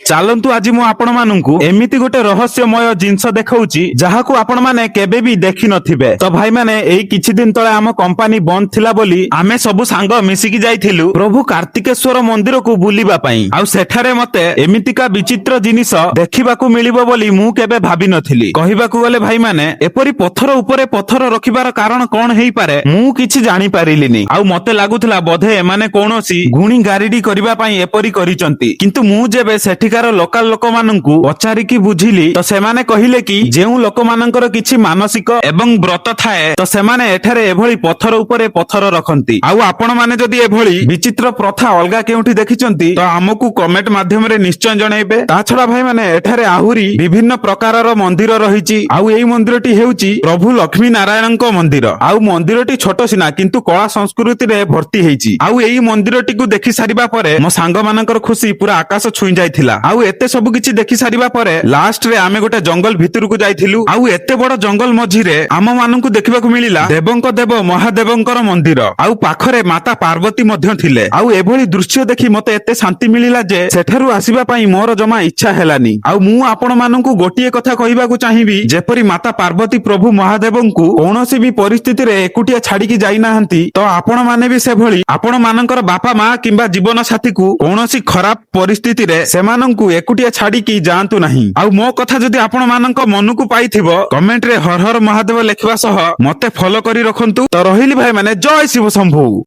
ଚାଲନ୍ତୁ ଆଜି ମୁଁ ଆପଣମାନଙ୍କୁ ଏମିତି ଗୋଟେ ରହସ୍ୟମୟ ଜିନିଷ ଦେଖାଉଛି ଯାହାକୁ ଆପଣମାନେ କେବେ ବି ଦେଖିନଥିବେ। ତ ଭାଇମାନେ ଏଇ କିଛି ଦିନ ତଳେ ଆମ କମ୍ପାନୀ ବନ୍ଦ ଥିଲା ବୋଲି ଆମେ ସବୁ ସାଙ୍ଗ ମିଶିକି ଯାଇଥିଲୁ ପ୍ରଭୁ କାର୍ତ୍ତିକେଶ୍ୱର ମନ୍ଦିରକୁ ବୁଲିବା ପାଇଁ। ଆଉ ସେଠାରେ ମତେ ଏମିତିକା ବିଚିତ୍ର ଜିନିଷ ଦେଖିବାକୁ ମିଳିବ ବୋଲି ମୁଁ କେବେ ଭାବିନଥିଲି। କହିବାକୁ ଗଲେ ଭାଇମାନେ ଏପରି ପଥର ଉପରେ ପଥର ରଖିବାର କାରଣ କଣ ହେଇପାରେ ମୁଁ କିଛି ଜାଣିପାରିଲିନି। ଆଉ ମତେ ଲାଗୁଥିଲା ବୋଧେ ଏମାନେ କୌଣସି ଗୁଣି ଗାରିଡି କରିବା ପାଇଁ ଏପରି କରିଛନ୍ତି। କିନ୍ତୁ ମୁଁ ଯେବେ ସେଠିକାର ଲୋକାଲ ଲୋକମାନଙ୍କୁ ପଚାରିକି ବୁଝିଲି ତ ସେମାନେ କହିଲେ କି ଯେଉଁ ଲୋକମାନଙ୍କର କିଛି ମାନସିକ ଏବଂ ବ୍ରତ ଥାଏ ତ ସେମାନେ ଏଠାରେ ଏଭଳି ପଥର ଉପରେ ପଥର ରଖନ୍ତି। ଆଉ ଆପଣମାନେ ଯଦି ଏଭଳି ବିଚିତ୍ର ପ୍ରଥା ଅଲଗା କେଉଁଠି ଦେଖିଛନ୍ତି ତ ଆମକୁ କମେଣ୍ଟ ମାଧ୍ୟମରେ ନିଶ୍ଚୟ ଜଣାଇବେ। ତା ଛଡା ଭାଇମାନେ ଏଠାରେ ଆହୁରି ବିଭିନ୍ନ ପ୍ରକାରର ମନ୍ଦିର ରହିଛି। ଆଉ ଏଇ ମନ୍ଦିରଟି ହେଉଛି ପ୍ରଭୁ ଲକ୍ଷ୍ମୀ ନାରାୟଣଙ୍କ ମନ୍ଦିର। ଆଉ ମନ୍ଦିରଟି ଛୋଟ ସିନା କିନ୍ତୁ କଳା ସଂସ୍କୃତିରେ ଭର୍ତ୍ତି ହେଇଛି। ଆଉ ଏଇ ମନ୍ଦିରଟିକୁ ଦେଖି ସାରିବା ପରେ ମୋ ସାଙ୍ଗମାନଙ୍କର ଖୁସି ପୁରା ଆକାଶ ଛୁଇଁ ଯାଇଥିଲା। ଆଉ ଏତେ ସବୁ କିଛି ଦେଖି ସାରିବା ପରେ ଲାଷ୍ଟରେ ଆମେ ଗୋଟେ ଜଙ୍ଗଲ ଭିତରକୁ ଯାଇଥିଲୁ। ଆଉ ଏତେ ବଡ ଜଙ୍ଗଲ ମଝିରେ ଆମ ମାନଙ୍କୁ ଦେଖିବାକୁ ମିଳିଲା ଦେବଙ୍କ ଦେବ ମହାଦେବଙ୍କର ମନ୍ଦିର। ଆଉ ପାଖରେ ମାତା ପାର୍ବତୀ ମଧ୍ୟ ଥିଲେ। ଆଉ ଏଭଳି ଦୃଶ୍ୟ ଦେଖି ମତେ ଏତେ ଶାନ୍ତି ମିଳିଲା ଯେ ସେଠାରୁ ଆସିବା ପାଇଁ ମୋର ଜମା ଇଚ୍ଛା ହେଲାନି। ଆଉ ମୁଁ ଆପଣ ମାନଙ୍କୁ ଗୋଟିଏ କଥା କହିବାକୁ ଚାହିଁବି ଯେପରି ମାତା ପାର୍ବତୀ ପ୍ରଭୁ ମହାଦେବଙ୍କୁ କୌଣସି ବି ପରିସ୍ଥିତିରେ ଏକୁଟିଆ ଛାଡିକି ଯାଇନାହାନ୍ତି ତ ଆପଣ ମାନେ ବି ସେଭଳି ଆପଣ ମାନଙ୍କର ବାପା ମା କିମ୍ବା ଜୀବନ ସାଥୀକୁ କୌଣସି ଖରାପ ପରିସ୍ଥିତିରେ ସେମାନଙ୍କୁ ଏକୁଟିଆ ଛାଡିକି ଯାଆନ୍ତୁ ନାହିଁ। ଆଉ ମୋ କଥା ଯଦି ଆପଣ ମାନଙ୍କ ମନକୁ ପାଇଥିବ କମେଣ୍ଟରେ ହର ହର ମହାଦେବ ଲେଖିବା ସହ ମତେ ଫଲୋ କରି ରଖନ୍ତୁ। ତ ରହିଲି ଭାଇ ମାନେ ଜୟ ଶିବ ଶମ୍ଭୁ।